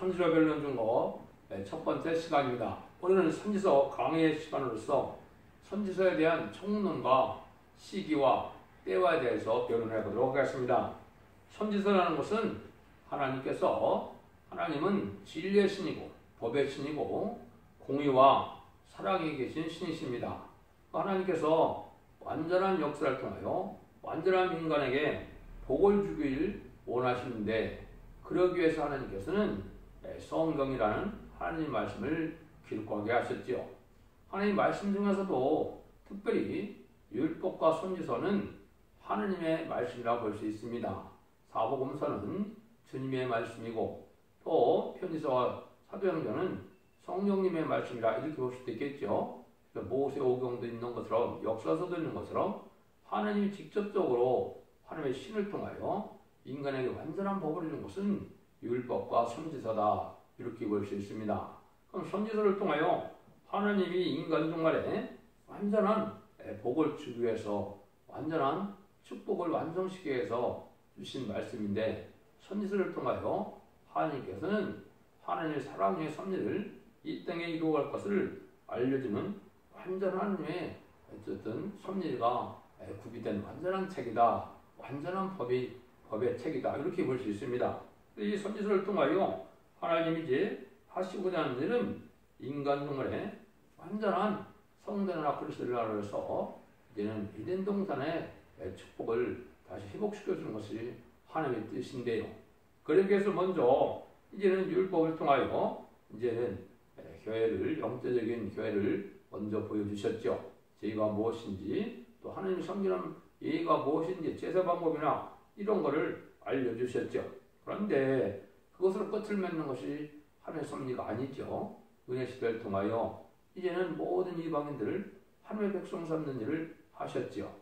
선지서 변론 중거 첫 번째 시간입니다. 오늘은 선지서 강의 시간으로서 선지서에 대한 총론과 시기와 때와에 대해서 변론해 보도록 하겠습니다. 선지서라는 것은 하나님은 진리의 신이고 법의 신이고 공의와 사랑이 계신 신이십니다. 하나님께서 완전한 역사를 통하여 완전한 인간에게 복을 주길 원하시는데, 그러기 위해서 하나님께서는 성경이라는 하나님 말씀을 기록하게 하셨지요. 하나님 말씀 중에서도 특별히 율법과 선지서는 하나님의 말씀이라고 볼 수 있습니다. 사복음서는 주님의 말씀이고, 또 편지서와 사도행전은 성령님의 말씀이라 이렇게 볼 수도 있겠죠. 모세오경도 있는 것처럼, 역사서도 있는 것처럼 하나님이 직접적으로 하나님의 신을 통하여 인간에게 완전한 복을 주는 것은 율법과 선지서다, 이렇게 볼 수 있습니다. 그럼 선지서를 통하여 하나님이 인간 종말에 완전한 복을 주기 위해서, 완전한 축복을 완성시키기 위해서 주신 말씀인데, 선지서를 통하여 하나님께서는 하나님의 사랑의 섭리를 이 땅에 이루어갈 것을 알려주는 완전한 하나님의 어쨌든 섭리가 구비된 완전한 책이다, 완전한 법의 책이다, 이렇게 볼 수 있습니다. 이 선지서를 통하여 하나님이 이제 하시고자 하는 일은 인간 종말에 완전한 성전과 그리스도를 나라에서 이제는 에덴 동산의 축복을 다시 회복시켜주는 것이 하나님의 뜻인데요. 그러기 위해서 먼저 이제는 율법을 통하여 이제는 교회를, 영적인 교회를 먼저 보여주셨죠. 제의가 무엇인지, 또 하나님이 섬기는 예의가 무엇인지, 제사 방법이나 이런 거를 알려주셨죠. 그런데 그것으로 끝을 맺는 것이 하나님의 섭리가 아니죠. 은혜 시대를 통하여 이제는 모든 이방인들을 하나님의 백성 삼는 일을 하셨죠.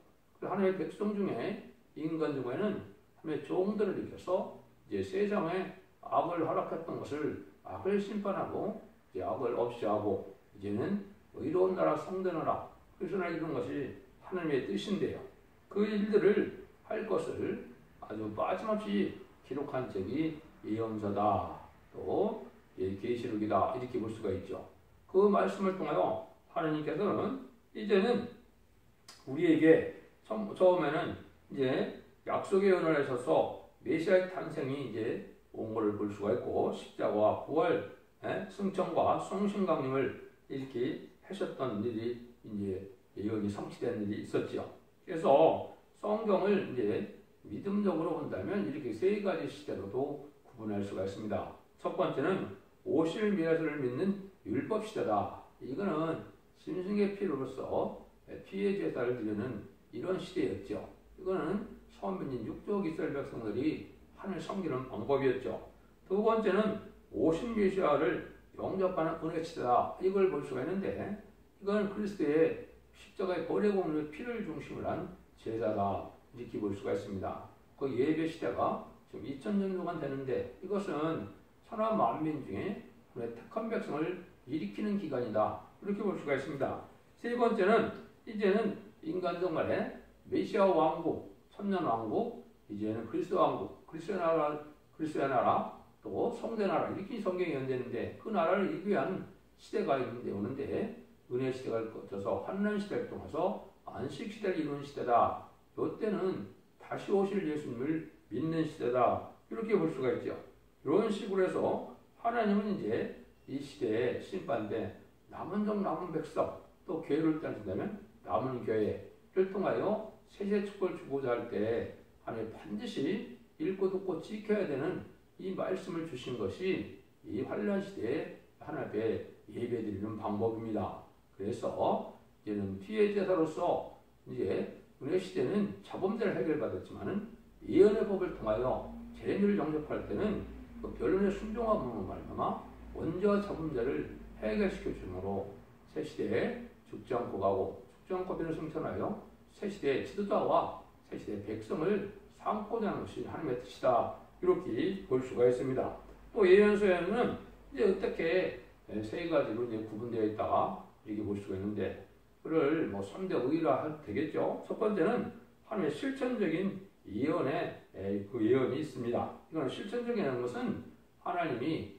하나님의 백성 중에, 인간 중에는 하나님의 종들을 일으켜서 이제 세상에 악을 허락했던 것을, 악을 심판하고 이제 악을 없이 하고 이제는 의로운 나라, 성된 나라, 그리스도 나라 이런 것이 하나님의 뜻인데요. 그 일들을 할 것을 아주 빠짐없이 기록한 책이 예언서다, 또 계시록이다, 이렇게 볼 수가 있죠. 그 말씀을 통하여 하나님께서는 이제는 우리에게 처음에는 이제 약속의 언어에 있어서 메시아의 탄생이 이제 온 것을 볼 수가 있고, 십자가와 부활, 승천과 성신강림을 이렇게 하셨던 일이 이제 예언이 성취된 일이 있었죠. 그래서 성경을 이제 믿음적으로 본다면 이렇게 세 가지 시대로도 구분할 수가 있습니다. 첫 번째는 오실 메시아를 믿는 율법 시대다. 이거는 짐승의 피로로서 피의 제사를 드리는 이런 시대였죠. 이거는 선민인 육족 이스라엘 백성들이 하나님을 섬기는 방법이었죠. 두 번째는 오신 메시아를 영접하는 은혜 시대다. 이걸 볼 수가 있는데, 이건 그리스도의 십자가의 보혈의 공로의 피를 중심으로 한 제사다, 이렇게 볼 수가 있습니다. 그 예배 시대가 지금 2000년 동안 되는데, 이것은 천하 만민 중에 택한 백성을 일으키는 기간이다, 이렇게 볼 수가 있습니다. 세 번째는 이제는 인간 종말에 메시아 왕국, 천년 왕국, 이제는 그리스도 왕국, 그리스도의 나라, 또 성대 나라, 이렇게 성경이 연대는데, 그 나라를 이루기 위한 시대가 있는데 오는데, 은혜 시대가 거쳐서 환난 시대를 통해서 안식 시대를 이루는 시대다. 이때는 다시 오실 예수님을 믿는 시대다, 이렇게 볼 수가 있죠. 이런 식으로 해서 하나님은 이제 이 시대에 심판된 남은 종, 남은 백성, 또 교회를 따진다면 남은 교회를 통하여 세세 축복을 주고자 할 때 하나님 반드시 읽고 듣고 지켜야 되는 이 말씀을 주신 것이 이 환난 시대에 하나님 앞에 예배드리는 방법입니다. 그래서 이제는 피해 제사로서 이제 은혜 시대는 자범죄를 해결받았지만은 예언의 법을 통하여 죄인을 영접할 때는 그 변론의 순종함으로 말미암아 원죄와 자범죄를 해결시켜 주므로 새 시대에 죽지 않고 가고 죽지 않고 변을 승천하여 새 시대의 지도자와 새 시대의 백성을 삼고자 하는 것이 하나님의 뜻이다, 이렇게 볼 수가 있습니다. 또 예언서에는 이제 어떻게 세 가지로 이제 구분되어 있다가 이렇게 볼 수가 있는데, 그를 3대 의라 해도 되겠죠. 첫 번째는 하나님의 실천적인 예언의 그 예언이 있습니다. 이건 실천적인 것은 하나님이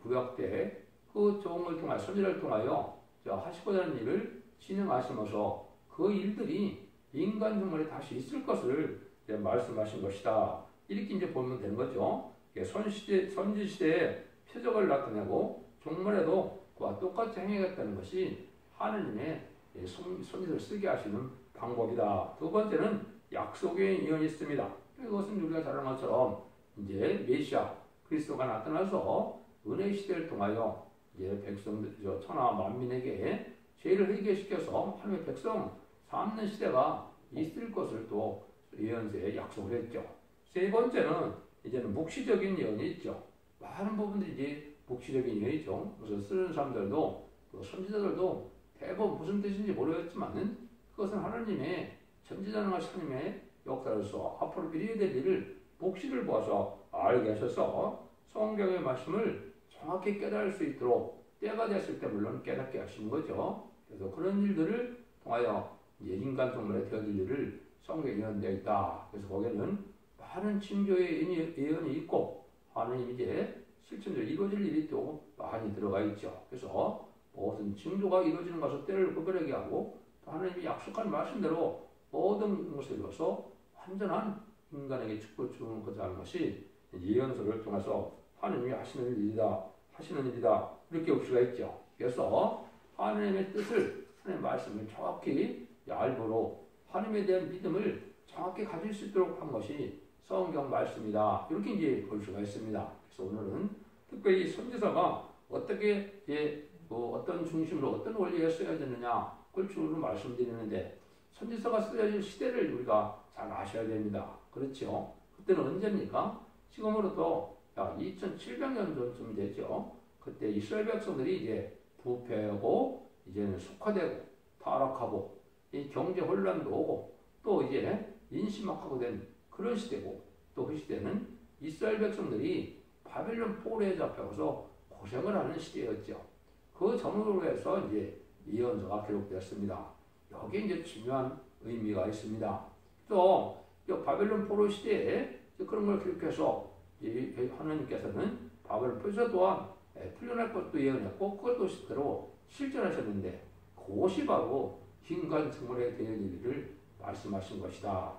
구약 때 그 종을 통하여 선지자를 통하여 하시고자 하는 일을 진행하시면서 그 일들이 인간 종말에 다시 있을 것을 말씀하신 것이다. 이렇게 이제 보면 되는 거죠. 선지 시대의 표적을 나타내고 종말에도 그와 똑같이 행하겠다는 것이 하느님의 선지자를 쓰게 하시는 방법이다. 두 번째는 약속의 예언이 있습니다. 이것은 우리가 잘 아는 것처럼 이제 메시아 그리스도가 나타나서 은혜 시대를 통하여 이제 백성들 천하 만민에게 죄를 회개시켜서 하나님의 백성 삼는 시대가 있을 것을 또 예언서에 약속을 했죠. 세 번째는 이제는 묵시적인 예언이 있죠. 많은 부분들이 이제 묵시적인 예언이죠. 그래서 쓰는 사람들도 또 선지자들도 대부분 무슨 뜻인지 모르겠지만은 그것은 하나님의 전지전능하신 하나님의 역사로서 앞으로 이루어야 될 일을 묵시를 보아서 알게 하셔서 성경의 말씀을 정확히 깨달을 수 있도록 때가 됐을 때 물론 깨닫게 하시는 거죠. 그래서 그런 일들을 통하여 이제 인간 종말에 되어질 일을 성경에 예언되어 있다. 그래서 거기에는 많은 징조의 예언이 있고 하나님 이제 실천적으로 이루어질 일이 또 많이 들어가 있죠. 그래서 모든 징조가 이루어지는 것을 때를 구별하게 하고 또 하나님이 약속한 말씀대로 모든 것을 이루어서 완전한 인간에게 축복을 주는 것이 예언서를 통해서 하나님이 하시는 일이다. 이렇게 볼 수가 있죠. 그래서 하나님의 뜻을 하나님의 말씀을 정확히 알고로 하나님에 대한 믿음을 정확히 가질 수 있도록 한 것이 성경 말씀이다. 이렇게 이제 볼 수가 있습니다. 그래서 오늘은 특별히 선지서가 어떻게 어떤 중심으로 어떤 원리에 써야 되느냐 그걸 주로 말씀드리는데 선지서가 쓰여질 시대를 우리가 잘 아셔야 됩니다. 그렇죠? 그때는 언제입니까? 지금으로부터 2700년 전쯤 되죠. 그때 이스라엘 백성들이 이제 부패하고 이제는 속화되고 타락하고 이 경제 혼란도 오고 또 이제 인심학하고 된 그런 시대고 또 그 시대는 이스라엘 백성들이 바벨론 포로에 잡혀서 고생을 하는 시대였죠. 그 전후로 해서 이제 예언서가 기록되었습니다. 여기에 이제 중요한 의미가 있습니다. 또 바벨론 포로 시대에 그런 걸 기록해서 하나님께서는 바벨론 포로에서 또한 풀려날 것도 예언했고 그것도 실제로 실전하셨는데 그것이 바로 인간 생물에 대한 일을 말씀하신 것이다.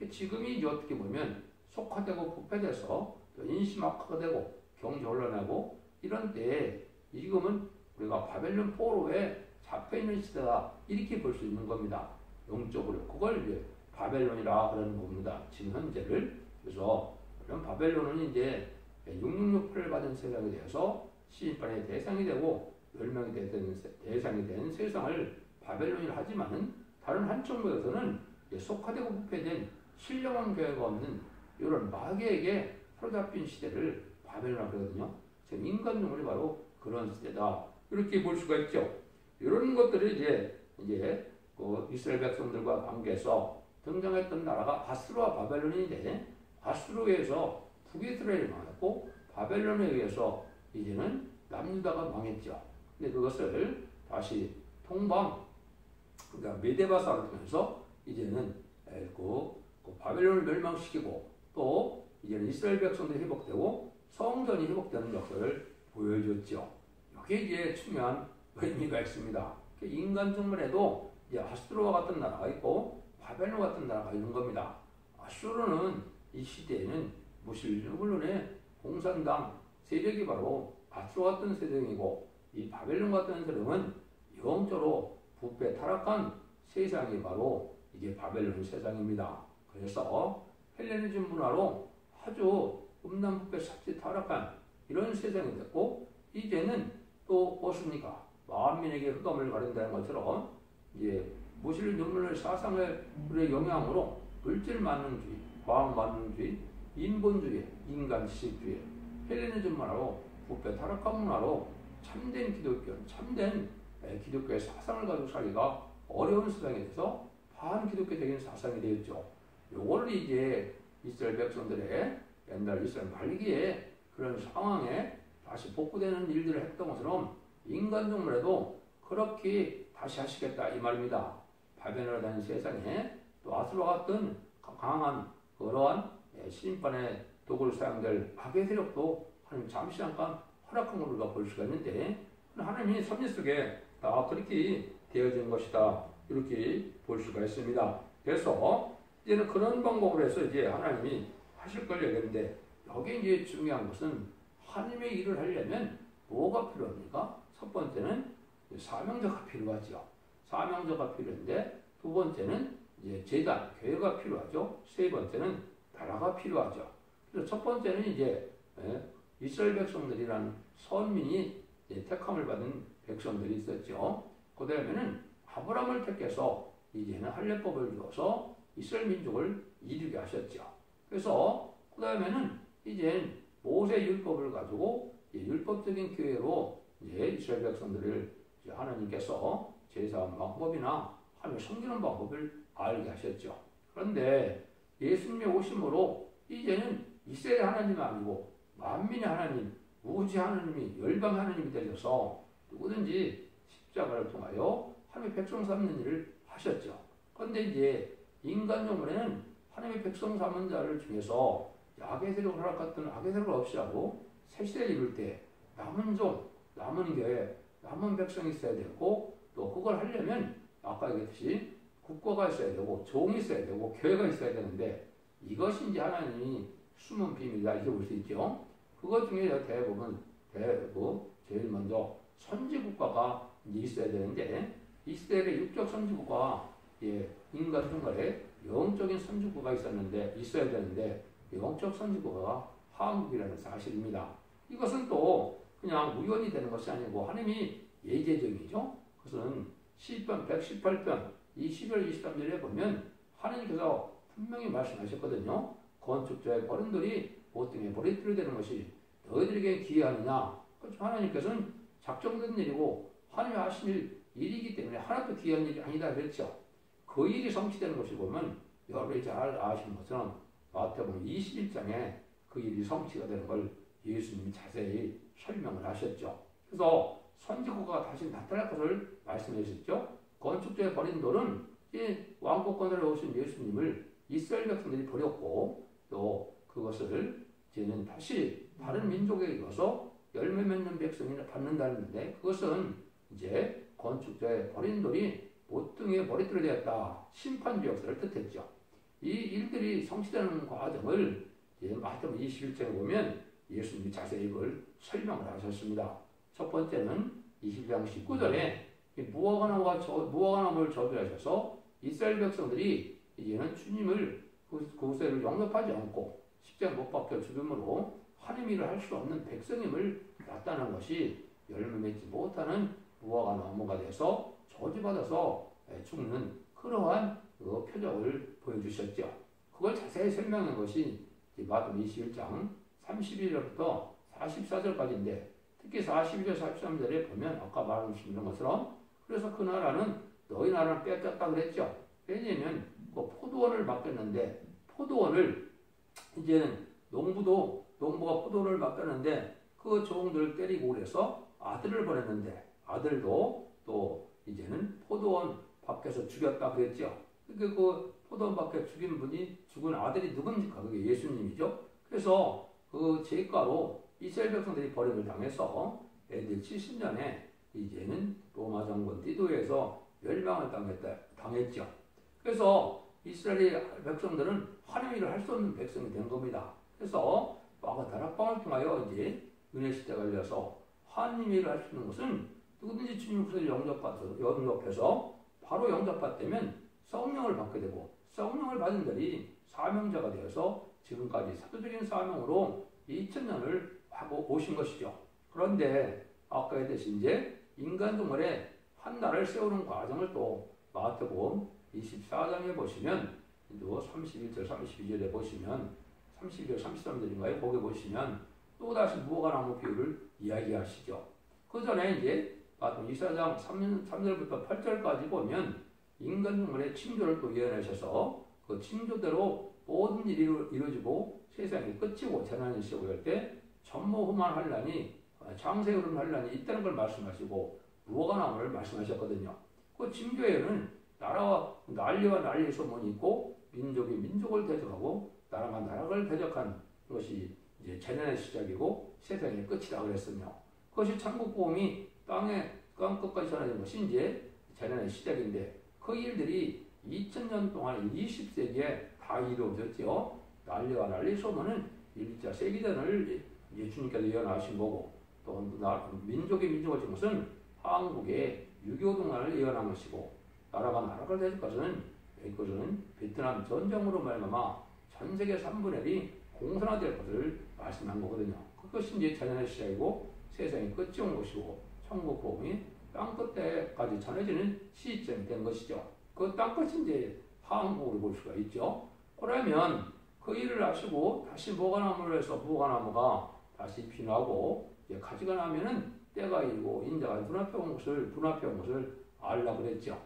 지금이 이제 어떻게 보면 속화되고 부패돼서 인심악화가 되고 경제 혼란하고 이런 때에 지금은 우리가 바벨론 포로에 잡혀있는 시대다 이렇게 볼 수 있는 겁니다. 영적으로 그걸 이제 바벨론이라 그러는 겁니다. 지금 현재를. 그래서 그럼 바벨론은 이제 666을 받은 세상에 대해서 시인판의 대상이 되고 멸망이 되는 대상이 된 세상을 바벨론이라 하지만은 다른 한쪽에서는 속화되고 부패된 신령한 교회가 없는 이런 마귀에게 사로잡힌 시대를 바벨론이라고 그러거든요. 지금 인간 종말이 바로 그런 시대다. 이렇게 볼 수가 있죠. 이런 것들이 이제 그 이스라엘 백성들과 관계에서 등장했던 나라가 아수르와 바벨론인데 아수르에서 북이스라엘이 망했고 바벨론에 의해서 이제는 남유다가 망했죠. 근데 그것을 다시 동방 그러니까 메데바사를 통해서 이제는 그 바벨론을 멸망시키고 또 이제는 이스라엘 백성들이 회복되고 성전이 회복되는 역사를 보여줬죠. 여기에 이제 중요한 의미가 있습니다. 인간 종말에도 이제 아수르와 같은 나라가 있고 바벨론 같은 나라가 있는 겁니다. 아수르는 이 시대에는 물론의 공산당 세력이 바로 아수르 같은 세력이고 이 바벨론 같은 세력은 영적으로 부패 타락한 세상이 바로 이게 바벨론 세상입니다. 그래서 헬레니즘 문화로 아주 음란부패 삭제 타락한 이런 세상이 됐고 이제는 또 무엇입니까? 만민에게 흑암을 가린다는 것처럼 이제 무실 눈물 사상의 영향으로 물질 만능주의, 과학 만능주의, 인본주의, 인간 지식주의, 헬레니즘 문화로 부패 타락한 문화로 참된 기독교, 참된 기독교의 사상을 가지고 살기가 어려운 세상에 대해서 반기독교적인 사상이 되었죠. 요걸 이제 이스라엘 백성들의 옛날 이스라엘 말기에 그런 상황에 다시 복구되는 일들을 했던 것처럼 인간 종말에도 그렇게 다시 하시겠다 이 말입니다. 바벨론이라는 세상에 또 아수르와 같은 강한 그러한 심판의 도구를 사용될 악의 세력도 하나님 잠시 잠깐 허락한 걸 우리가 볼 수가 있는데 하나님이 섭리 속에 다 그렇게 되어진 것이다. 이렇게 볼 수가 있습니다. 그래서 이제는 그런 방법으로 해서 이제 하나님이 하실 걸 얘기했는데 여기 이제 중요한 것은 하나님의 일을 하려면 뭐가 필요합니까? 첫 번째는 사명자가 필요하죠. 사명자가 필요한데 두 번째는 이제 제단, 교회가 필요하죠. 세 번째는 나라가 필요하죠. 그래서 첫 번째는 이제 이스라엘 백성들이라는 선민이 택함을 받은 백성들이 있었죠. 그 다음에는 아브라함을 택해서 이제는 할례법을 주어서 이스라엘 민족을 이루게 하셨죠. 그래서 그 다음에는 이제 모세 율법을 가지고 율법적인 교회로 이제 이스라엘 백성들을 이제 하나님께서 제사하는 방법이나 하며 섬기는 방법을 알게 하셨죠. 그런데 예수님의 오심으로 이제는 이스라엘 하나님이 아니고 만민의 하나님, 우주 하나님이 열방 하나님이 되셔서 누구든지 십자가를 통하여 하나님의 백성 삼는 일을 하셨죠. 그런데 이제 인간 영혼에는 하나님의 백성 삼는 자를 중에서 악의 세력을 허락했던 악의 세력을 없이 하고 새 시대를 이룰 때 남은 종, 남은 교회, 남은 백성이 있어야 되고 또 그걸 하려면 아까 얘기했듯이 국가가 있어야 되고 종이 있어야 되고 교회가 있어야 되는데 이것이 이제 하나님이 숨은 비밀이다 이렇게 볼 수 있죠. 그것 중에 대부분 제일 먼저 선지국가가 이제 있어야 되는데 이스라엘의 육적 선지국가 인간 생활에 영적인 선지국가가 있어야 되는데 영적 선지국가가 한국이라는 사실입니다. 이것은 또 그냥 우연히 되는 것이 아니고 하나님이 예제적이죠. 그것은 시편 118편 12절 23절에 보면 하나님께서 분명히 말씀하셨거든요. 건축자의 버른돌이 보통의 버리들이 되는 것이 너희들에게 기이하느냐. 그렇죠. 하나님께서는 작정된 일이고 하나님이 하신 일이기 때문에 하나도 기이한 일이 아니다 그랬죠. 그 일이 성취되는 것이 보면 여러분이 잘 아시는 것처럼 마태복음 21장에 그 일이 성취가 되는 걸 예수님이 자세히 설명을 하셨죠. 그래서 선지국가가 다시 나타날 것을 말씀하셨죠. 건축자의 버린 돌은 왕국 건설에 오신 예수님을 이스라엘 백성들이 버렸고 또 그것을 이제는 다시 다른 민족에 입어서 열매 맺는 백성이 받는다는데 그것은 이제 건축자의 버린 돌이 모퉁이의 머리털이 되었다. 심판주 역사를 뜻했죠. 이 일들이 성취되는 과정을 이제 마태복음 21장에 보면 예수님이 자세히 이걸 설명을 하셨습니다. 첫 번째는 21장 19절에 무화과나무를 저주하셔서 이스라엘 백성들이 이제는 주님을 그곳을 영접하지 않고 십자가 못 박혀 죽음으로 하나님 일을 할 수 없는 백성임을 나타낸 것이 열매 맺지 못하는 무화과나무가 돼서 저주받아서 죽는 그러한 그 표적을 보여주셨죠. 그걸 자세히 설명한 것이 마태복음 21장 31절부터 44절까지인데 특히 42절 43절에 보면 아까 말씀드린 것처럼 그래서 그 나라는 너희 나라는 뺏겼다 그랬죠. 왜냐하면 그 포도원을 맡겼는데 포도원을 이제는 농부가 포도원을 맡겼는데 그 종들을 때리고 그래서 아들을 보냈는데 아들도 또 이제는 포도원 밖에서 죽였다 그랬죠. 그 포도원 밖에 죽은 아들이 누굽니까? 그게 예수님이죠. 그래서 그 죄가로 이스라엘 백성들이 버림을 당해서 AD 70년에 이제는 로마 정권 디도에서 멸망을 당했죠. 그래서 이스라엘 백성들은 하나님 일을 할 수 없는 백성이 된 겁니다. 그래서 마가 다락방을 통하여 이제 은혜 시대가 열려서 하나님 일을 할 수 있는 것은 누구든지 주님 그것을 영접해서 바로 영접받다면 성령을 받게 되고 성령을 받은 자들이 사명자가 되어서 지금까지 사도적인 사명으로 2000년을 하고 오신 것이죠. 그런데 아까 했듯이 이제 인간 동물의 한 나라를 세우는 과정을 또 마태복음 24장에 보시면 또 31절 32절에 보시면 32절 33절인가요? 거기 보시면 또다시 무화과나무 비유를 이야기하시죠. 그 전에 이제 마태복음 24장 3절부터 8절까지 보면 인간 동물의 징조를 또 예언하셔서 그 징조대로 모든 일이 이루어지고 세상이 끝이고 재난이 시작을 할 때 전모후만 환란이 장세흐름 환란이 있다는 걸 말씀하시고 무화과나무를 말씀하셨거든요. 그 징조에는 나라와 난리의 소문이 있고 민족이 민족을 대적하고 나라가 나라를 대적한 것이 이제 재난의 시작이고 세상의 끝이라고 그랬으며 그것이 천국 복음이 땅 끝까지 전해진 것이 이제 재난의 시작인데 그 일들이 2000년 동안 20세기에 다 이루어졌죠. 난리가 난리 소문은 1차 세계대전을 이제 주님께서 예언하신 거고 또 민족의 민족을 진 것은 한국의 6.25 동란을 예언한 것이고 나라가 될 것은 이것은 베트남 전쟁으로 말미암아 전 세계 3분의 1이 공산화될 것을 말씀한 거거든요. 그것이 이제 재난의 시작이고 세상이 끝이 온 것이고 천국 복음이 땅끝에까지 전해지는 시점이 된 것이죠. 그 땅끝이 이제 한국으로 볼 수가 있죠. 그러면 그 일을 하시고 다시 무화과나무를 해서 무화과나무가 다시 피나고 이제 가지가 나면은 때가 이르고 인자가 눈앞에 온 것을 알라 그랬죠.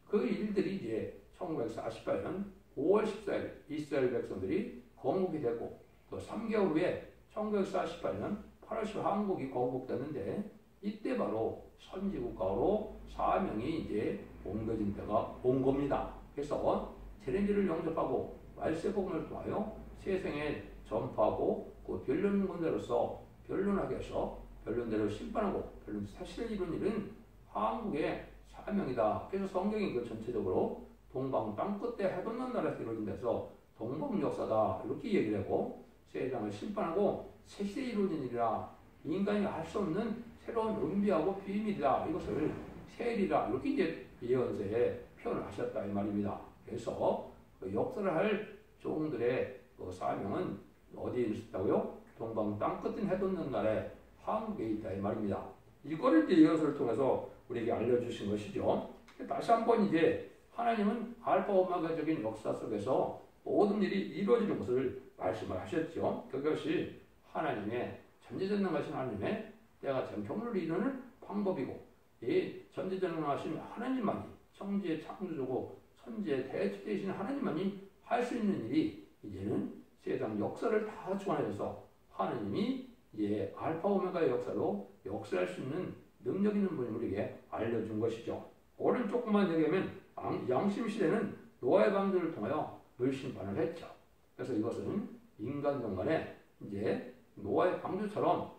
그 일들이 이제 1948년 5월 14일 이스라엘 백성들이 건국이 되고 또 3개월 후에 1948년 8월 10일 한국이 건국됐는데 이때 바로 선지국가로 사명이 이제 옮겨진 때가 온 겁니다. 그래서 챌린지를 영접하고 말세복음을 통하여 세상에 전파하고 그 변론군대로서 변론하게 해서 변론대로 심판하고 변론 사실을 이룬 일은 한국의 사명이다. 그래서 성경이 그 전체적으로 동방 땅끝에 해돋는 나라에서 이루어진 데서 동방 역사다 이렇게 얘기를 하고 세상을 심판하고 새시대에 이루어진 일이라 인간이 알 수 없는 새로운 은비하고 비밀이다. 이것을 세일이라 이렇게 이제 예언서에 표현을 하셨다 이 말입니다. 그래서 그 역사를 할 종들의 그 사명은 어디에 있었다고요? 동방 땅끝은 해돋는 나라에 한국에 있다 이 말입니다. 이거를 이제 예언서를 통해서 우리에게 알려주신 것이죠. 다시 한번 이제 하나님은 알파 오메가적인 역사 속에서 모든 일이 이루어지는 것을 말씀을 하셨죠. 그것이 하나님의 전지전능하신 하나님의 때가 정평을 이루는 방법이고 이 전지전능하신 하나님만이 천지의 창조주고 천지의 대주되신 하나님만이 할 수 있는 일이 이제는 세상 역사를 다 주관해서 하나님이 이제 알파 오메가의 역사로 역사할 수 있는 능력 있는 분이 우리에게 알려준 것이죠. 오늘 조금만 얘기하면 양심 시대는 노아의 방주를 통하여 늘 심판을 했죠. 그래서 이것은 인간 동간에 이제 노아의 방주처럼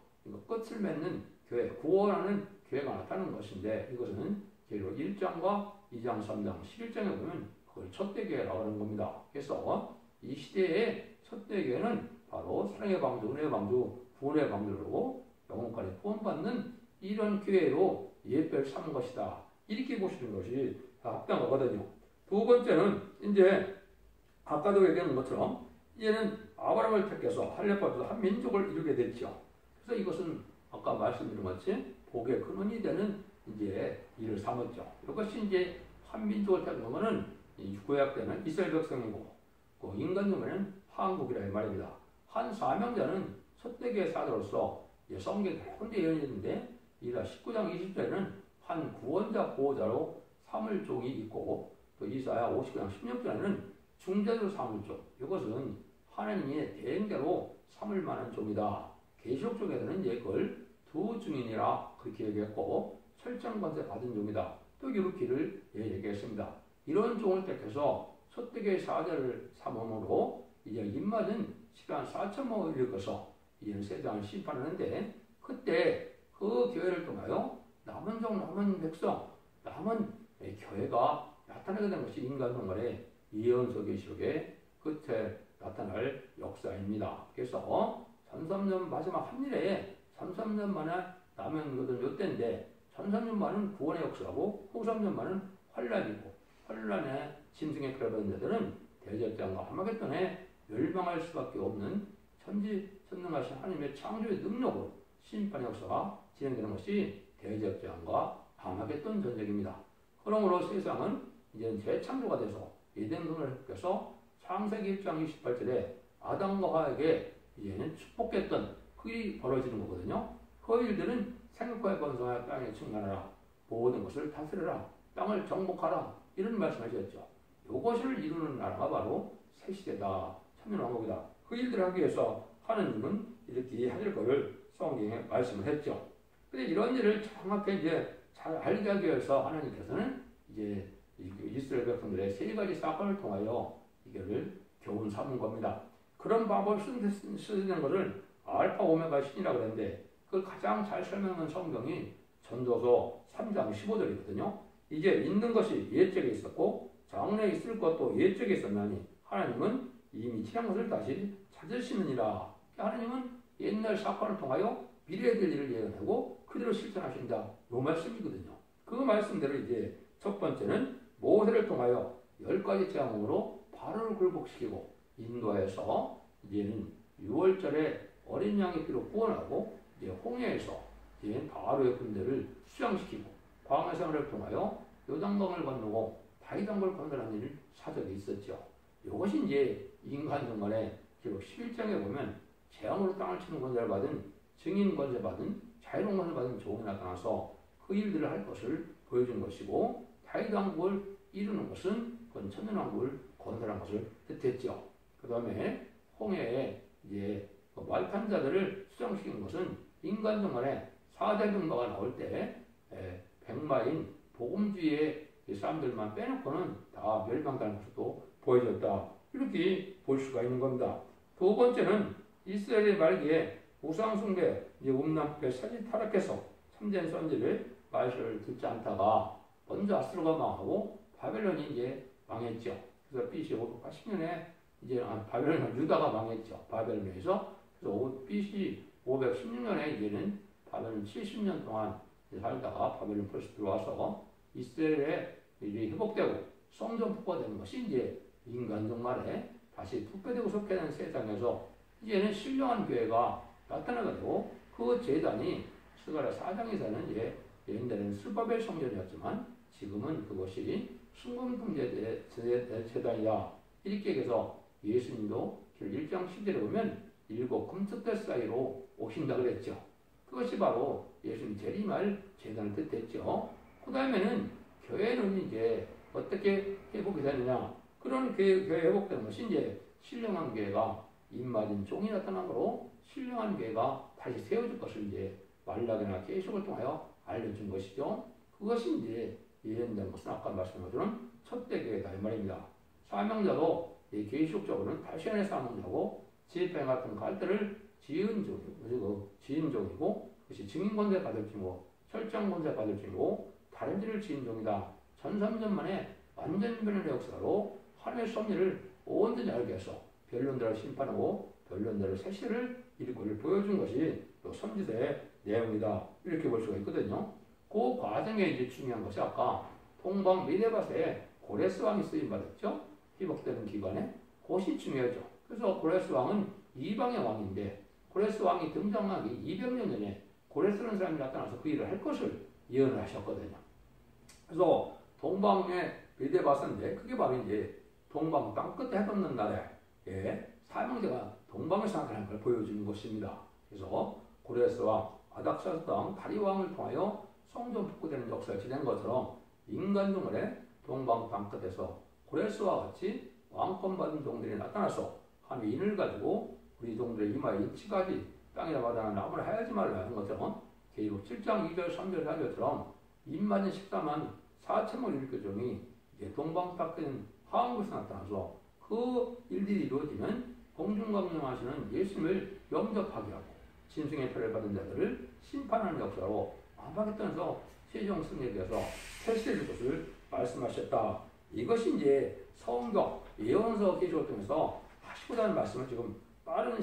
끝을 맺는 교회, 구원하는 교회가 나타나는 것인데 이것은 계로 1장과 2장, 3장, 11장에 보면 그걸 첫대교회라고 하는 겁니다. 그래서 이 시대의 첫대교회는 바로 사랑의 방주, 은혜의 방주, 구원의 방주로 영혼까지 구원받는 이런 교회로 예배를 삼은 것이다. 이렇게 보시는 것이 합당하거든요. 두 번째는 이제 아까도 얘기한 것처럼 이제는 아브라함을 택해서 할례받아서 한 민족을 이루게 됐죠. 그래서 이것은 아까 말씀드린 것이 복의 근원이 되는 이제 일을 삼았죠. 이것이 이제 한 민족을 택한 것은 구약 때는 이스라엘 백성이고 그 인간적으로는 한국이라 이 말입니다. 한 사명자는 첫대교의 사도로서 성경에 혼자 예언했는데 이라 19장 20절에는 한 구원자 보호자로 삼을 종이 있고 또 이사야 50장 16절에는 중재자로 삼을 종. 이것은 하나님의 대행자로 삼을 만한 종이다. 계시록 쪽에서는 이걸 두 증인이라 그렇게 얘기했고 철장관세 받은 종이다. 또 이렇게를 얘기했습니다. 이런 종을 택해서 첫대교의 사자를 삼음으로 이제 입맞은 시간 4천만을 일궈서 이제는 세상을 심판하는데 그때 그 교회를 통하여 남은 종, 남은 백성, 남은 교회가 나타나게 된 것이 인간동간의 예언서 계시록의 끝에 나타날 역사입니다. 그래서 33년 마지막 한일에 33년 만에 남은 것은 몇 대인데 33년 만은 구원의 역사고 후 3년 만은 환란이고 환란의 짐승에 끌어받은 자들은 대적장과 하마겟돈에 멸망할 수밖에 없는 천지전능하신 하나님의 창조의 능력으로 심판의 역사가 진행되는 것이 대적장과 하마겟돈 전쟁입니다. 그러므로 세상은 이제 재창조가 돼서 에덴동을 획해서 창세기 1장 28절에 아담과 하에게 이제는 축복했던 그 일이 벌어지는 거거든요. 그 일들은 생육과의 번성하여 땅에 충만하라, 모든 것을 다스려라, 땅을 정복하라 이런 말씀하셨죠. 이것을 이루는 나라가 바로 새시대다, 천년왕국이다. 그 일들을 하기 위해서 하느님은 이렇게 하실 것을 성경에 말씀을 했죠. 근데 이런 일을 정확하게 이제 잘 알게 하기 위해서 하나님께서는 이제 이스라엘 백성들의 세 가지 사건을 통하여 이거를 교훈 삼은 겁니다. 그런 방법을 쓰는 것을 알파 오메가 신이라고 그러는데 그걸 가장 잘 설명하는 성경이 전도서 3장 15절이거든요. 이제 있는 것이 옛적에 있었고 장래에 있을 것도 옛적에 있었나니 하나님은 이미 지난 것을 다시 찾으시느니라. 하나님은 옛날 사건을 통하여 미래에 될 일을 예언하고 그대로 실천하신다. 요 말씀이거든요. 그 말씀대로 이제 첫 번째는 모세를 통하여 10가지 재앙으로 바로를 굴복시키고 인도하여서 이제는 6월절에 어린 양의 피로 구원하고 이제 홍해에서 이제 바로의 군대를 수장시키고 광야 생활을 통하여 요단강을 건너고 다이강을 건너라는 일이 사적에 있었죠. 이것이 이제 인간 정말에 기록 11장에 보면 재앙으로 땅을 치는 권세를 받은 증인 권세 받은 자유로운 권세 받은 종이 나타나서 그 일들을 할 것을 보여준 것이고 다윗왕국을 이루는 것은 그건 천년왕국을 건설한 것을 뜻했죠. 그 다음에 홍해에 이제 말탄 자들을 수장시킨 것은 인간 동안에 4대 병마가 나올 때 백마인 복음주의의 사람들만 빼놓고는 다 멸망당한 것도 보여줬다. 이렇게 볼 수가 있는 겁니다. 두 번째는 이스라엘의 말기에 우상숭배, 음란배 사지 타락해서 참된 선지를 말씀을 듣지 않다가 먼저 아수르가 망하고 바벨론이 이제 망했죠. 그래서 BC 580년에 이제 바벨론 유다가 망했죠. 바벨론에서 그래서 BC 516년에 이제는 바벨론 70년 동안 살다가 바벨론 벌써 들어와서 이스라엘에 이제 회복되고 성전復活되는 것이 이제 인간적 말에 다시 부패되고 속해는 세상에서 이제는 신령한 교회가 나타나게 되고 그 제단이 스가랴 4장에서는 이제 옛날에는 스바벨 성전이었지만 지금은 그것이 순금품 제단이다. 이렇게 해서 예수님도 1장 10절에 보면 7 금특대 사이로 오신다 그랬죠. 그것이 바로 예수님 재림할 제단을 뜻했죠. 그 다음에는 교회는 이제 어떻게 회복이 되느냐. 그런 교회 회복되는 것이 이제 신령한 교회가 입맞은 종이 나타난 거로 신령한 교회가 다시 세워질 것을 이제 말라기나 계시록을 통하여 알려준 것이죠. 그것이 이제 예언된 것은 아까 말씀한 것처럼 첫대 교회다 이 말입니다. 사명자도 계시록적으로는 다시안의 사명자고 지혜병 같은 갈대를 지은 종이고 그것이 증인권세 받을 종이고 철장권세 받을 종이고 다른 일을 지은 종이다. 1300년 만에 완전 변화의 역사로 하나님의 섭리를 온전히 알게 해서 변론대로 심판하고 변론대로 세시를 일꾼을 보여준 것이 선지서의 내용이다. 이렇게 볼 수가 있거든요. 그 과정에 이제 중요한 것이 아까 동방 미네밭에 고레스 왕이 쓰임 받았죠. 회복되는 기간에 그것이 중요하죠. 그래서 고레스 왕은 이방의 왕인데 고레스 왕이 등장하기 200년 전에 고레스라는 사람이 나타나서 그 일을 할 것을 예언을 하셨거든요. 그래서 동방의 미네밭인데 그게 바로 이제 동방 땅 끝에 해돋는 날에 사명자가 동방에서 나타나는 걸 보여주는 것입니다. 그래서 고레스 왕, 아닥사스 왕, 다리 왕을 통하여 성전復活되는 역사를 지낸 것처럼 인간 중간에 동방 땅 끝에서 고레스와 같이 왕권 받은 종들이 나타나서 한 인을 가지고 우리 종들의 이마에 인치까지 땅이나 바다나 나무를 하야지 말라 하는 것처럼 계시록 7장 2절 3절 4절처럼 입맞은 14만 4천을 일으켜 종이 이제 동방 땅 끝인 하왕국에서 나타나서 그 일들이 이루어지면 공중강림하시는 예수님을 영접하게 하고 짐승의 표를 받은 자들을 심판하는 역사로 아마겟돈에서 최종 승리에 대해서 패스해 줄 것을 말씀하셨다. 이것이 이제 성경 예언서 계시록을 통해서 하시고자 하는 말씀을 지금 빠른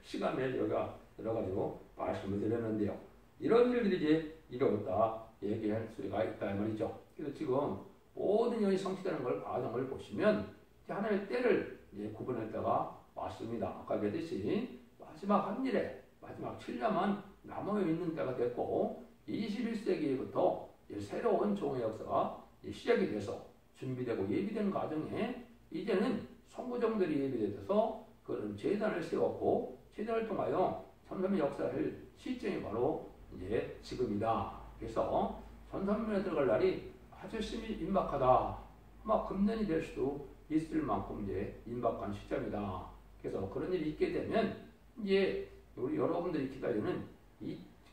시간 내에 저희가 들어가지고 말씀을 드렸는데요. 이런 일들이 이제 이루어졌다 얘기할 수가 있다 말이죠. 그래서 지금 모든 일이 성취되는 걸 과정을 보시면 하나님의 때를 이제 구분할 때가 왔습니다. 아까 얘기했듯이 마지막 한 일에 마지막 7년만 남아 있는 때가 됐고 21세기부터 새로운 종의 역사가 시작이 돼서 준비되고 예비된 과정에 이제는 성부정들이 예비돼서 그런 제단을 세웠고 제단을 통하여 천삼의 역사를 시점이 바로 이제 지금이다. 그래서 천삼년에 들어갈 날이 아주 심히 임박하다. 아마 금년이 될 수도 있을 만큼 이제 임박한 시점이다. 그래서 그런 일이 있게 되면 이제 우리 여러분들이 기다리는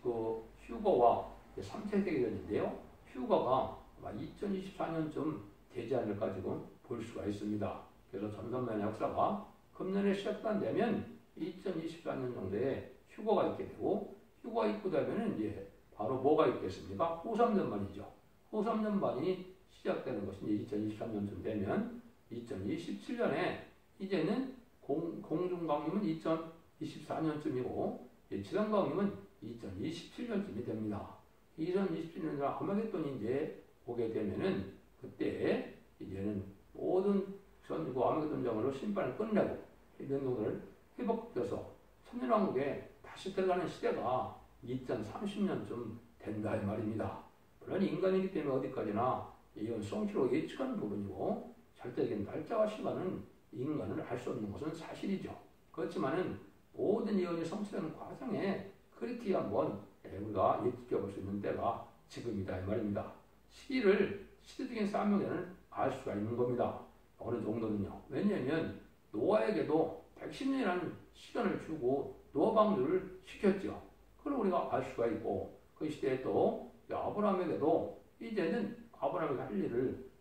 그 휴거와 3차 세계전인데요. 휴거가 아마 2024년쯤 되지 않을까 지금 볼 수가 있습니다. 그래서 전선면의 역사가 금년에 시작된다면 2024년 정도에 휴거가 있게 되고 휴가 있고 되면은 이제 바로 뭐가 있겠습니까? 호3년반이죠. 호3년반이 시작되는 것이 이제 2023년쯤 되면 2027년에 이제는 공중강림은 2024년쯤이고 지상강림은 2027년쯤이 됩니다. 2027년에 아마겟돈이 이제 오게 되면은 그때 이제는 모든 전이고 아마겟돈장으로 심판을 끝내고 면동을 회복돼서 천년왕국에 다시 들어가는 시대가 2030년쯤 된다 이 말입니다. 물론 인간이기 때문에 어디까지나 이건 성취로 예측하는 부분이고 절대적인 날짜와 시간은 인간은 알 수 없는 것은 사실이죠. 그렇지만은 모든 예언이 성취되는 과정에 그렇게 한번 우리가 예측해 볼 수 있는 때가 지금이다 이 말입니다. 시기를 시대적인 사명에는 알 수가 있는 겁니다. 어느 정도는요. 왜냐하면 노아에게도 110년이라는 시간을 주고 노아 방주를 시켰죠. 그걸 우리가 알 수가 있고 그 시대에 또 아브라함에게도 이제는 아브라함에게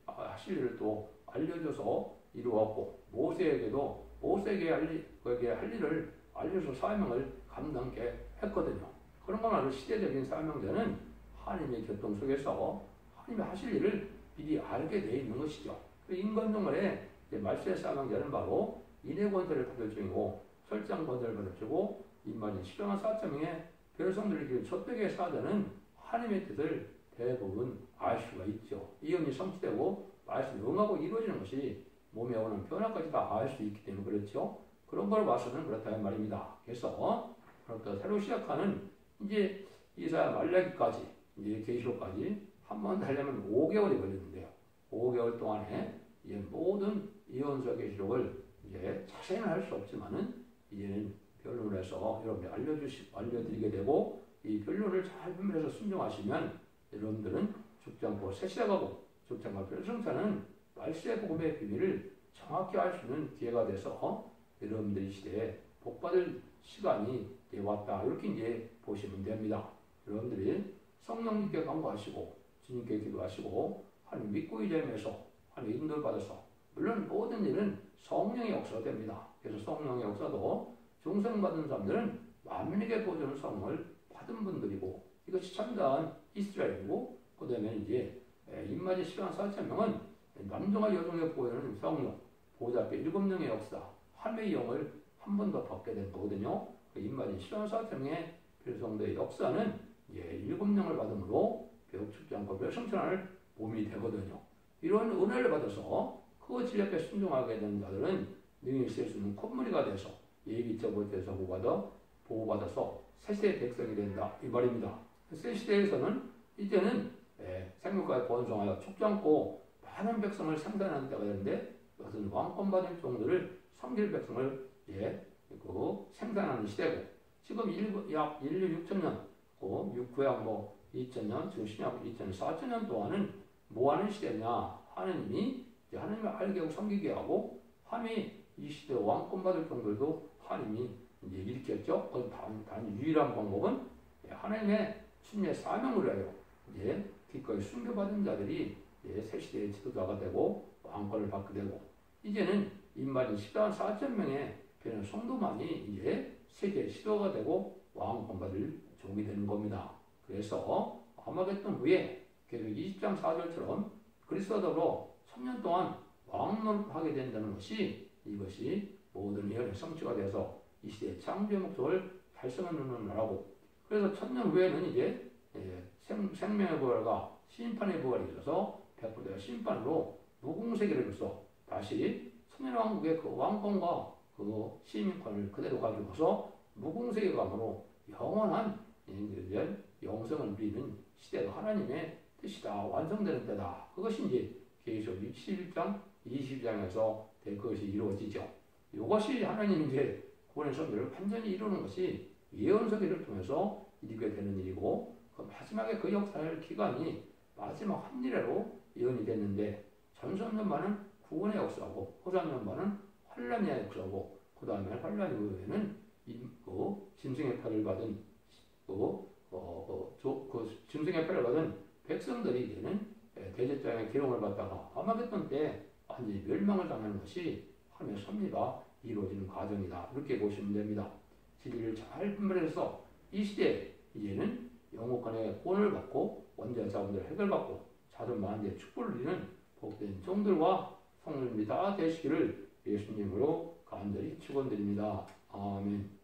하실 일을 또 알려줘서 이루었고 모세에게도 모세에게 할 일을 알려서 사명을 감당케 했거든요. 그런 것만으로 시대적인 사명자는 하나님의 교통 속에서 하나님의 하실 일을 미리 알게 되어 있는 것이죠. 그 인간동안에 말세의 사명자는 바로 인해 권세를 받을 중이고 설정 권세를 받을 주고 인마진 10만 4천 명의 백성들을 기른 촛대교의 사자는 하나님의 뜻을 대부분 알 수가 있죠. 이언이 성취되고 말씀이 응하고 이루어지는 것이 몸에 오는 변화까지 다 알 수 있기 때문에 그렇죠. 그런 걸 봐서는 그렇다는 말입니다. 그래서 새로 시작하는 이제 이사야 말라기까지 이제 계시록까지 한 번 하려면 5개월이 걸리는데요. 5개월 동안에 이제 모든 예언서 계시록을 이제 자세히는 할 수 없지만은 이제는 변론을 해서 여러분들 알려드리게 되고 이 변론을 잘 분별해서 순종하시면 여러분들은 죽지 않고 새 시대가고 죽지 않고 별성차는 말세 복음의 비밀을 정확히 알 수 있는 기회가 돼서 여러분들이 시대에 복받을 시간이 왔다 이렇게 이제 보시면 됩니다. 여러분들이 성령님께 간구하시고 주님께 기도하시고 하나님 믿고 의지하면서 하나님 인도를 받아서 물론 모든 일은 성령의 역사가 됩니다. 그래서 성령의 역사도 중생받은 사람들은 만민에게 보여주는 성령을 받은 분들이고 이것이 참다한 이스라엘이고 그 다음에 이제 인마지 10만 4천 명은 남종과 여종에 보여주는 성령 보호자 앞에 7명의 역사 하나님의 영을 한 번 더 받게 된 거거든요. 인마지 10만 4천 명의 별성도의 역사는 7명을 받음으로 배우 죽지 않고 멸성천할 몸이 되거든요. 이런 은혜를 받아서 그 진리 앞에 순종하게 되는 자들은 능히 쓸 수 있는 콧물이가 돼서 예비적으로서 보호받아서 새시대의 백성이 된다 이 말입니다. 새시대에서는 이제는 생명과에 번성하여 죽지 않고 많은 백성을 생산하는 때가 되는데 이것은 왕권받은 종들을 섬길 백성을 생산하는 시대고 지금 약 인류 6천년 구약 2000년 지금 신약 2004천년 동안은 뭐 하는 시대냐 하느님이 하나님을 알게 하고 섬기게 하고 하나님이 이 시대 왕권받을 종들도 하나님이 이제 일으켰죠. 단 유일한 방법은 하나님의 순례 사명을 하여 기꺼이 순교받은 자들이 새 시대의 지도자가 되고 왕권을 받게 되고 이제는 인마진 14만 4천 명의 변한 성도만이 이제 세계 시도가 되고 왕권받을 종이 되는 겁니다. 그래서 아마겟돈 후에 계속 20장 4절처럼 그리스도로 3년 동안 왕노릇을 하게 된다는 것이 이것이 모든 예언의 성취가 돼서 이 시대의 창조의 목적을 달성하는 나라고 그래서 1000년 후에는 이제 생명의 부활과 심판의 부활이 있어서 100% 심판으로 무궁세계로서 다시 천년왕국의 그 왕권과 그 시민권을 그대로 가지고서 무궁세계감으로 영원한 영생을 누리는 시대가 하나님의 뜻이다. 완성되는 때다. 그것이 이제 계시록 11장, 20장에서 그것이 이루어지죠. 이것이 하나님 이제 구원의 선배를 완전히 이루는 것이 예언서기를 통해서 이루게 되는 일이고 그 마지막에 그 역사의 기간이 마지막 한 일회로 예언이 됐는데 전선전반은 구원의 역사고 호산전반은 환란의 역사고 그 다음에 환란 이후에는 짐승의 팔을 받은 짐승의 팔을 받은 백성들이 이제는 대제장의 기록을 받다가 아마겟돈 때 완전히 멸망을 당하는 것이 하나님의 섭리가 이루어지는 과정이다. 이렇게 보시면 됩니다. 진리를 잘 분별해서 이 시대에 이제는 영국간의 구원을 받고 원죄 자원들 해결받고 자손 만대의 축복을 누리는 복된 종들과 성도님이 다 되시기를 예수님으로 간절히 축원드립니다. 아멘.